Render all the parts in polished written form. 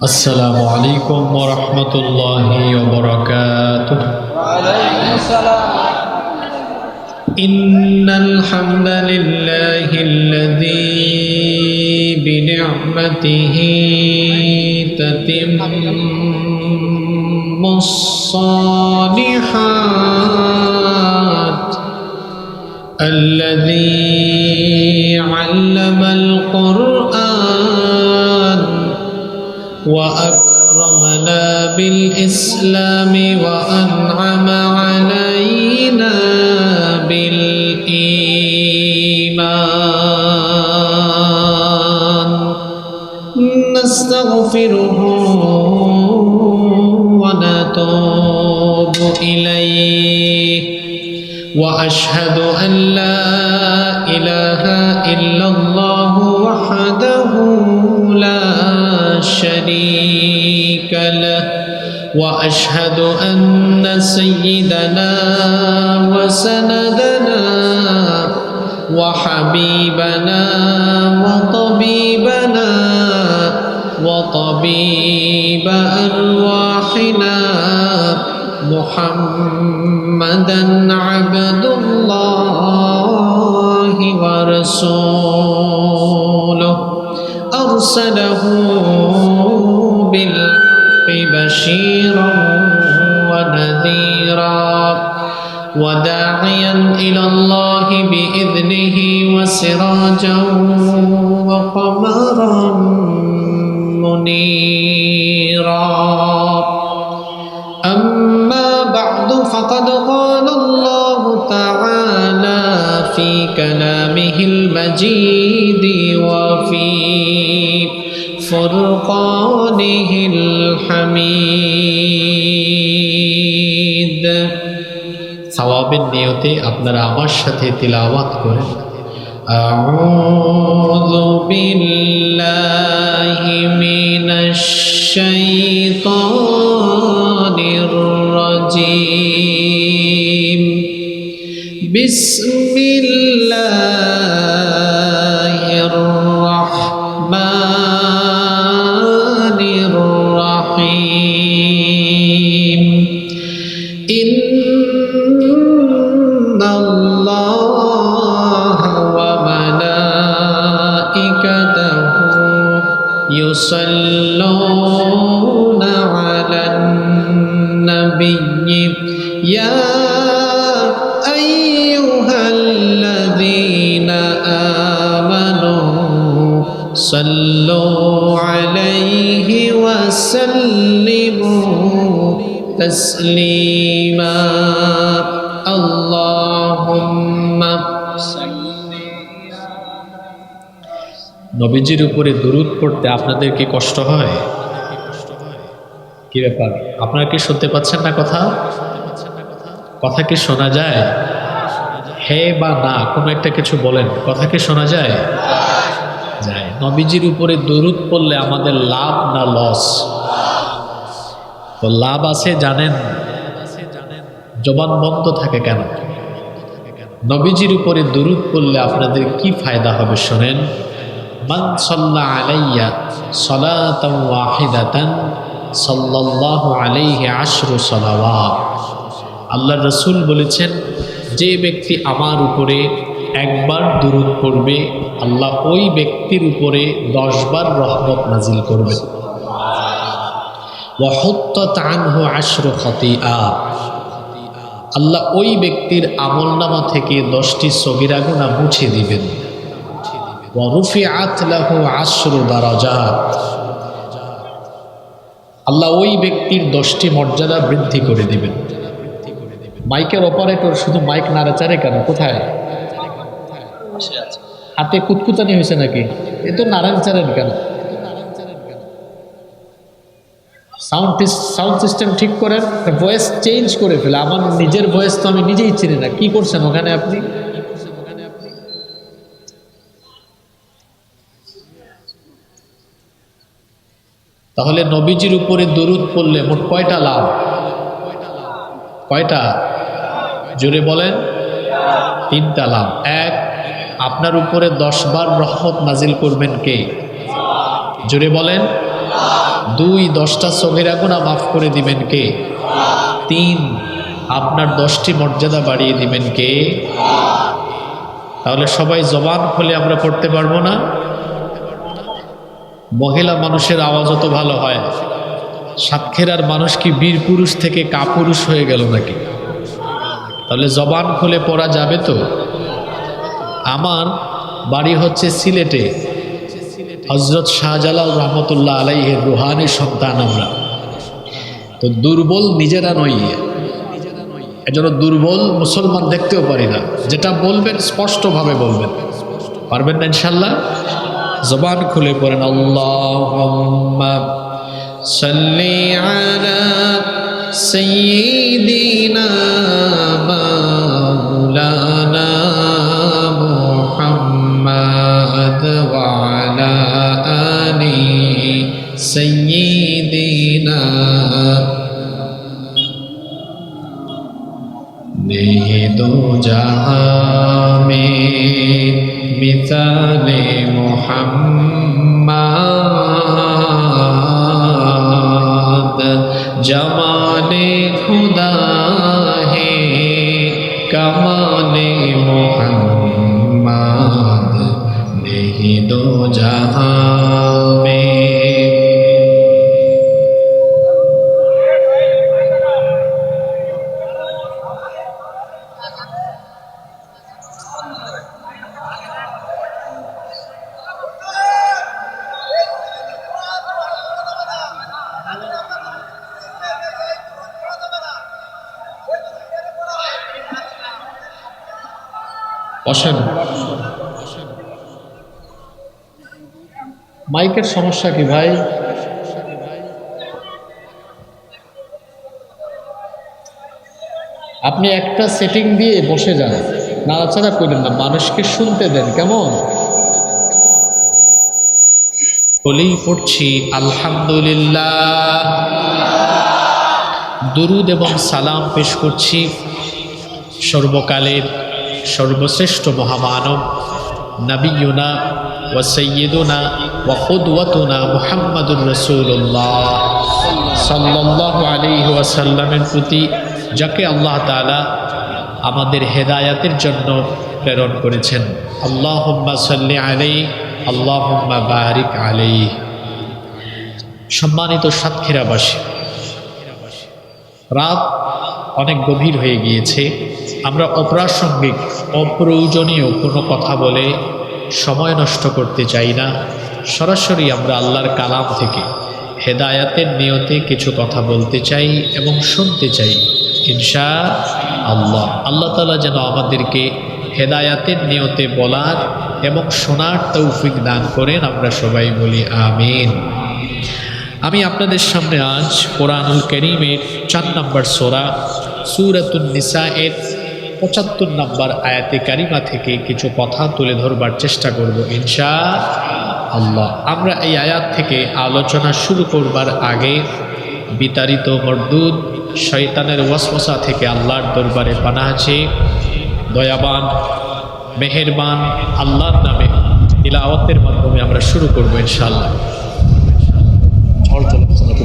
আসসালামু আলাইকুম ওয়া রাহমাতুল্লাহি ওয়া বারাকাতুহু। وعليكم السلام. ইন্নাল হামদালিল্লাহিল্লাযী বিনি'মাতিহি তাতিম্মুস সালিহাত আল্লাযী 'আল্লামাল কুরআন وأكرمنا بالإسلام وأنعم علينا بالإيمان نستغفره ونتوب إليه وأشهد أن لا إله إلا الله وحده لا شريك له وأشهد أن سيدنا وسندنا وحبيبنا وطبيبنا وطبيب أرواحنا محمدا عبد الله ورسوله أرسله بالحق بشيرا ونذيرا وداعيا إلى الله بإذنه وسراجا وقمرا منيرا أما بعد فقد قال الله تعالى في كلامه المجيد وفي فرقانه الحميد সওয়াবের নিয়তে আপনারা আমার সাথে তিলাওয়াত করেন আউযু বিল্লাহি মিনাশ শাইতানির রাজীম বিসমিল্লাহির রাহমানির রাহিম ইন্নাল্লাহা ওয়া মালাইকাতাহু ইউসাল্লুনা আলান নাবিয়্যি ইয়া আইয়ুহাল্লাযীনা আমানু সাল্লু আলাইহি ওয়া সাল্লিমু তাসলিমা আল্লাহুম্মা নবীজির উপরে দুরূদ পড়তে আপনাদের কি কষ্ট হয়? কি ব্যাপার, আপনারা কি শুনতে পাচ্ছেন না? কথা কি শোনা যায়? হ্যাঁ বা না কোনো একটা কিছু বলেন। কথা কি শোনা যায়? যায়। নবীজির উপরে দুরূদ পড়লে আমাদের লাভ না লস? তো লাভ আছে জানেন, জবান বন্ধ থাকে কেন? নবীজির উপরে দুরূদ পড়লে আপনাদের কি ফায়দা হবে শোনেন। মান সাল্লা আলাইয়া সালাতান ওয়াহিদাতান সাল্লাল্লাহু আলাইহি আশরু সালাওয়াত। আল্লাহর রাসূল বলেছেন, যে ব্যক্তি আমার উপরে একবার দুরূদ পড়বে আল্লাহ ওই ব্যক্তির উপরে 10 বার রহমত নাজিল করবে। ওয়া হুত্তাত আনহু আশরু খাতিআত। আল্লাহ ওই ব্যক্তির আমলনামা থেকে 10টি সগীরা গুনাহ মুছে দিবেন। ওয়া রুফিআত লাহু আশরু দারাজাত। আল্লাহ ওই ব্যক্তির 10টি মর্যাদা বৃদ্ধি করে দিবেন। মাইকের অপারেটর শুধু মাইক নাড়াচাড়ে কেন? কোথায়? হাতে কুতকুতানি হয়েছে নাকি? এ তো নাড়াচাড়েন কেন? সাউন্ড সিস্টেম ঠিক করেন, ভয়েস চেঞ্জ করে ফেলে। আমার নিজের ভয়েস তো আমি নিজেই চিনি না। কি করছেন ওখানে আপনি? তাহলে নবীজির উপরে দরুদ পড়লে মোট কয়টা লাভ? কয়টা? জোরে বলেন। 3টা লাভ। এক, আপনার উপরে 10 বার রহমত নাজিল করবেন কে? জোরে বলেন। 2 10টা সগীরা গুনাহ মাফ করে দিবেন কে? 3 আপনার 10টি মর্যাদা বাড়িয়ে দিবেন কে? তাহলে সবাই জবান খুলে আমরা পড়তে পারবো না? মহিলা মানুষের আওয়াজও তো ভালো হয়। সাতক্ষীরার মানুষ কি বীর পুরুষ থেকে কাপুরুষ হয়ে গেল নাকি? তাহলে জবান খুলে পড়া যাবে তো? আমার বাড়ি হচ্ছে সিলেটে, হযরত শাহজালাল রহমতুল্লাহ আলাইহির রুহানি সন্তান আমরা। তো দুর্বল নিজেরা নই, এজন্য দুর্বল মুসলমান দেখতেও পারি না। যেটা বলবেন স্পষ্টভাবে বলবেন, পারবেন না ইনশাল্লাহ? জবান খুলে পড়েন আল্লাহুম্মা সাল্লি আলা সাইয়্যিদিনা মাওলানা মুহাম্মাদ ওয়া আলা আলি সাইয়্যিদিনা। नहीं दो जहां में मिसाले मोहम्मद, जमाले खुदा है कमाले मोहम्मद, नहीं दो जहां में। বসেন। মাইকের সমস্যা কি ভাই? আপনি একটা সেটিং দিয়ে বসে যান, নাড়াচাড়া করেন না, মানুষকে শুনতে দেন। কেমন? বলেই পড়ছি আলহামদুলিল্লাহ, দুরুদ এবং সালাম পেশ করছি সর্বকালের সর্বশ্রেষ্ঠ মহামানব নবিয়ুনা ওয়া সাইয়্যিদুনা ওয়া কুদওয়াতুনা মুহাম্মাদুর রাসূলুল্লাহ সাল্লাল্লাহু আলাইহি ওয়াসাল্লামের প্রতি, যাকে আল্লাহ তাআলা আমাদের হেদায়াতের জন্য প্রেরণ করেছেন। আল্লাহুম্মা সাল্লি আলাইহি আল্লাহুম্মা বারিক আলাইহি। সম্মানিত সাতক্ষীরাবাসী, রাত অনেক গভীর হয়ে গিয়েছে। আমরা অপ্রাসঙ্গিক অপ্রয়োজনীয় কোনো কথা বলে সময় নষ্ট করতে চাই না। সরাসরি আমরা আল্লাহর কালাম থেকে হেদায়াতের নিয়তে কিছু কথা বলতে চাই এবং শুনতে চাই ইনশাআল্লাহ। আল্লাহ তাআলা যেন আমাদেরকে হেদায়াতের নিয়তে বলার এবং শোনার তৌফিক দান করেন। আমরা সবাই বলি আমিন। আমি আপনাদের সামনে আজ কোরআনুল কারীমের 4 নম্বর সূরা সূরাতুন নিসা-এর 75 নম্বর আয়াতে কারিমা থেকে কিছু কথা তুলে ধরবার চেষ্টা করব ইনশাআল্লাহ। আমরা এই আয়াত থেকে আলোচনা শুরু করবার আগে বিতাড়িত মরদুদ শয়তানের ওয়াসওয়াসা থেকে আল্লাহর দরবারে পানাহ চেয়ে দয়াবান মেহেরবান আল্লাহর নামে তিলাওয়াতের মাধ্যমে আমরা শুরু করব ইনশাআল্লাহ। ঝড় চলছে নাকি?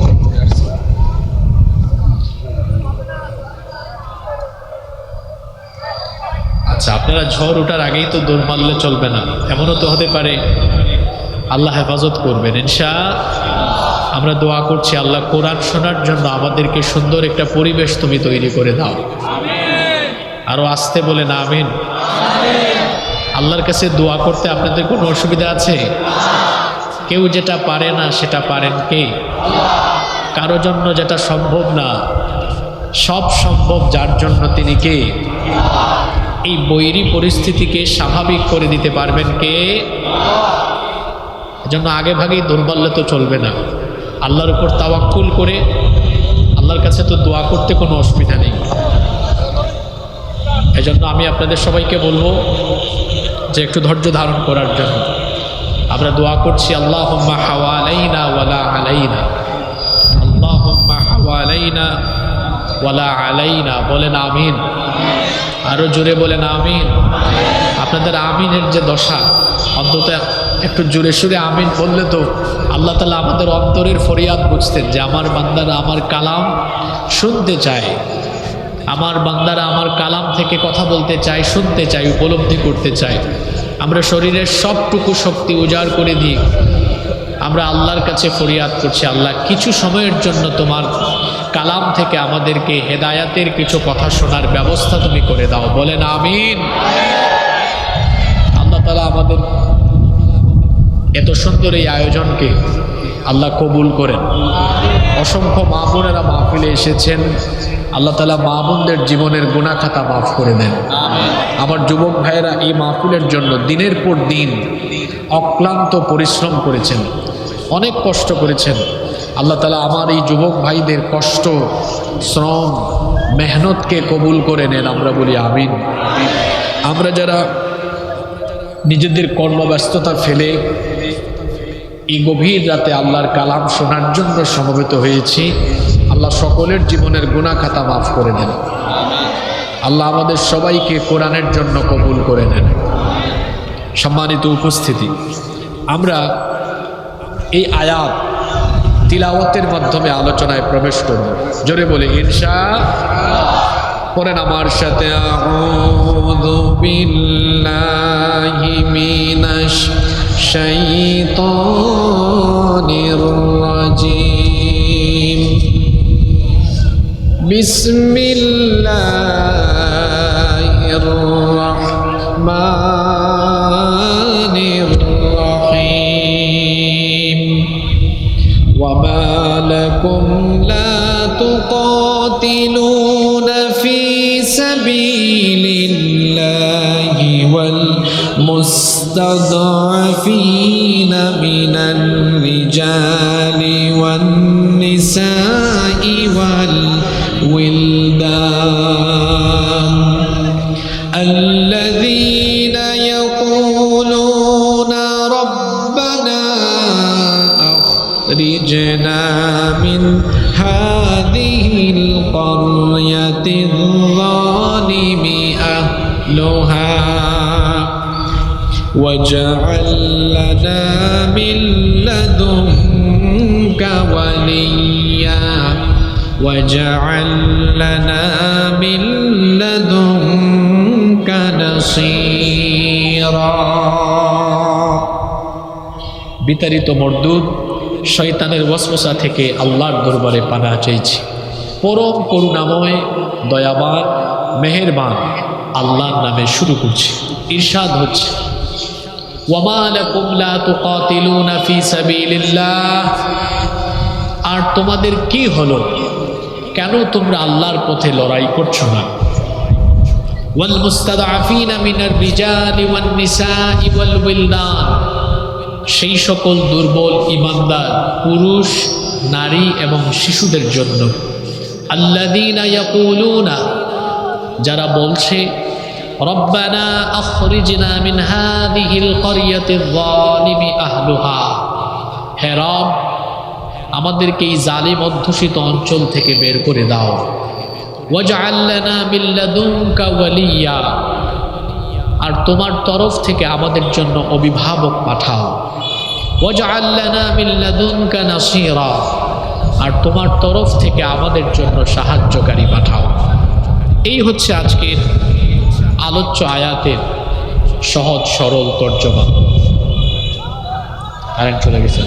আচ্ছা, আপনারা ঝড় ওঠার আগেই তো দৌড় মারলে চলবে না, এমনও তো হতে পারে। আল্লাহ হেফাজত করবেন ইনশাআল্লাহ। আমরা দোয়া করছি আল্লাহ কোরআন শোনার জন্য আমাদেরকে সুন্দর একটা পরিবেশ তুমি তৈরি করে দাও। আরো আসতে বলেন আমিন। আল্লাহর কাছে দোয়া করতে আপনাদের কোনো অসুবিধা আছে? কেউ যেটা পারে না সেটা পারেন কে? কারো জন্য যেটা সম্ভব না সব সম্ভব যার জন্য তিনি কে? এই বৈরী পরিস্থিতিকে স্বাভাবিক করে দিতে পারবেন কে? এজন্য আগে ভাগেই দুর্বল্য তো চলবে না। আল্লাহর উপর তাওয়াক্কুল করে আল্লাহর কাছে তো দোয়া করতে কোনো অসুবিধা নেই। এজন্য আমি আপনাদের সবাইকে বলবো যে একটু ধৈর্য ধারণ করার জন্য। আমরা দোয়া করছি আল্লাহুম্মা হাওয়ালাইনা ওয়ালা আলাইনা, আল্লাহুম্মা হাওয়ালাইনা ওয়ালা আলাইনা। বলেন আমিন। আরো জোরে বলেন আমিন। আপনাদের আমিনের যে দশা অন্তত একটু জোরে সুরে আমিন বললে তো আল্লাহ তাআলা আমাদের অন্তরের ফরিয়াদ বুঝতেন যে আমার বান্দারা আমার কালাম শুনতে চায়, আমার বান্দারা আমার কালাম থেকে কথা বলতে চায়, শুনতে চায়, উপলব্ধি করতে চায়। আমরা শরীরের সবটুকু শক্তি উজাড় করে দিই, আমরা আল্লাহর কাছে ফরিয়াদ করছি, আল্লাহ কিছু সময়ের জন্য তোমার কালাম থেকে আমাদেরকে হেদায়াতের কিছু কথা শোনার ব্যবস্থা তুমি করে দাও। বলেন আমিন। আল্লাহ তাআলা আমাদের এত সুন্দর এই আয়োজনকে আল্লাহ কবুল করেন। অসংখ্য মা বোনেরা মাহফিলে এসেছেন, আল্লাহ তাআলা মা বোনদের জীবনের গুনাহ খাতা মাফ করে দেন। আমার যুবক ভাইয়েরা এই মাহফিলের জন্য দিনের পর দিন অক্লান্ত পরিশ্রম করেছেন, অনেক কষ্ট করেছেন। আল্লাহ তাআলা আমার এই যুবক ভাইদের কষ্ট, শ্রম, মেহনতকে কবুল করে নেন। আমরা বলি আমিন। আমরা যারা নিজেদের কর্মব্যস্ততা ফেলে এই গভীর রাতে আল্লাহর কালাম শোনার জন্য সমবেত হয়েছি, আল্লাহ সকলের জীবনের গুনাহ খাতা মাফ করে দেন। আল্লাহ আমাদের সবাইকে কোরআনের জন্য কবুল করে নেন। সম্মানিত উপস্থিতি, আমরা এই আয়াত তিলাওয়াতের মাধ্যমে আলোচনায় প্রবেশ করব। জোরে বলে ইনশাআল্লাহ। পড়েন আমার সাথে, আউযু বিল্লাহি মিনাশ শাইতানির রাজিম, বিসমিল্লাহির রাহমানির রাহিম। ওয়ামা লাকুম লা তুকাতিলুনা ফি সাবিলিল্লাহি ওয়াল মুস্তাদআফিনা মিনার রিজালি ওয়ান নিসাই ওয়াল উইলদান আল্লাযীনা ইয়াকুলুনা রাব্বানা আখরিজনা মিন হাযিহিল ক্বরয়াতিয যালিমি আহলুহা واجعل لنا من لدنك وليا واجعل لنا من لدنك نصيرا। বিতাড়িত মরদুদ শয়তানের ওয়াসওয়াসা থেকে আল্লাহর দরবারে পানাহ চাইছি। পরম করুণাময়, দয়াবান, মেহেরবান আল্লাহর নামে শুরু করছি। ইরশাদ হচ্ছে, ওয়ামা লাকুম লা তুকাতিলুনা ফি সাবিলিল্লাহ, আর তোমাদের কি হলো, কেন তোমরা আল্লাহর পথে লড়াই করছো না? ওয়াল মুস্তাদআফিনা মিনার রিজালি ওয়ান নিসাই ওয়াল উইলদান, সেই সকল দুর্বল ঈমানদার পুরুষ, নারী এবং শিশুদের জন্য। আল্লাযীনা ইয়াকুলুনা, যারা বলছে, রব্বানা আখরিজনা মিন হাযিহিল ক্বরয়াতিয যালিমি আহলুহা, হে রব আমাদেরকে এই জালিম অধ্যুষিত অঞ্চল থেকে বের করে দাও। ওয়াজআল লানা মিন লাদুনকা ওয়ালিয়া, আর তোমার তরফ থেকে আমাদের জন্য অভিভাবক পাঠাও। ওয়াজআল লানা মিন লাদুনকা নাসীরা, আর তোমার তরফ থেকে আমাদের জন্য সাহায্যকারী পাঠাও। এই হচ্ছে আজকের আলোচ্য আয়াতের সহজ সরল তর্জমা। কারেন্ট চলে গেছে,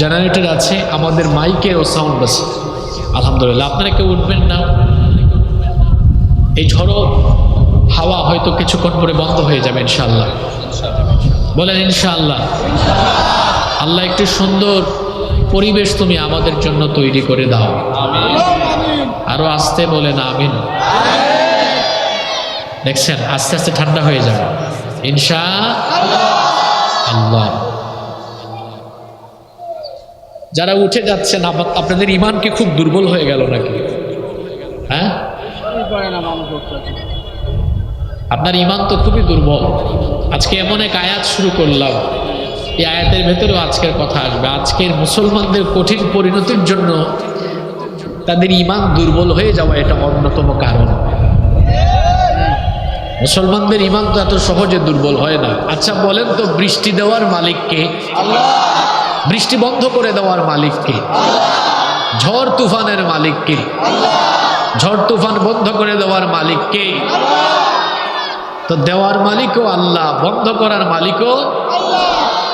জেনারেটর আছে, আমাদের মাইকেরও সাউন্ড আছে আলহামদুলিল্লাহ। আপনারা কেউ উঠবেন না, এই ঝড়ো হাওয়া হয়তো কিছুক্ষণ পরে বন্ধ হয়ে যাবে ইনশাআল্লাহ। বলেন ইনশাআল্লাহ। আল্লাহ একটু সুন্দর পরিবেশ তুমি আমাদের জন্য তৈরি করে দাও। আরো আস্তে বলেন আমিন। দেখছেন আস্তে আস্তে ঠান্ডা হয়ে যাবে ইনশাআল্লাহ। যারা উঠে যাচ্ছেন, আপনাদের ঈমান কি খুব দুর্বল হয়ে গেল নাকি? হ্যাঁ, আপনার ঈমান তো খুবই দুর্বল। আজকে এমন এক আয়াত শুরু করলাম, এই আয়াতের ভেতরেও আজকের কথা আসবে। আজকের মুসলমানদের কঠিন পরিণতির জন্য তাদের ঈমান দুর্বল হয়ে যাওয়া এটা অন্যতম কারণ। মুসলমানদের ঈমান তো এত সহজে দুর্বল হয় না। আচ্ছা বলেন তো, বৃষ্টি দেওয়ার মালিক কে? বৃষ্টি বন্ধ করে দেওয়ার মালিক কে? ঝড় তুফানের মালিক কে? ঝড় তুফান বন্ধ করে দেওয়ার মালিক কে? তো দেওয়ার মালিকও আল্লাহ, বন্ধ করার মালিকও।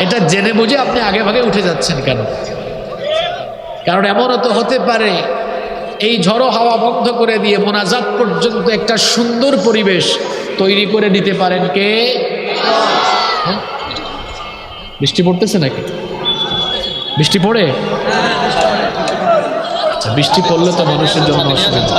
এটা জেনে বুঝে আপনি আগে ভাগে উঠে যাচ্ছেন কেন? কারণ এমনও তো হতে পারে এই ঝড়ো হাওয়া বন্ধ করে দিয়ে মোনাজাত পর্যন্ত একটা সুন্দর পরিবেশ তৈরি করে দিতে পারেন কে? হ্যাঁ? বৃষ্টি পড়তেছে নাকি? বৃষ্টি পড়ে? আচ্ছা, বৃষ্টি পড়লে তো মানুষের জন্য অসুবিধা।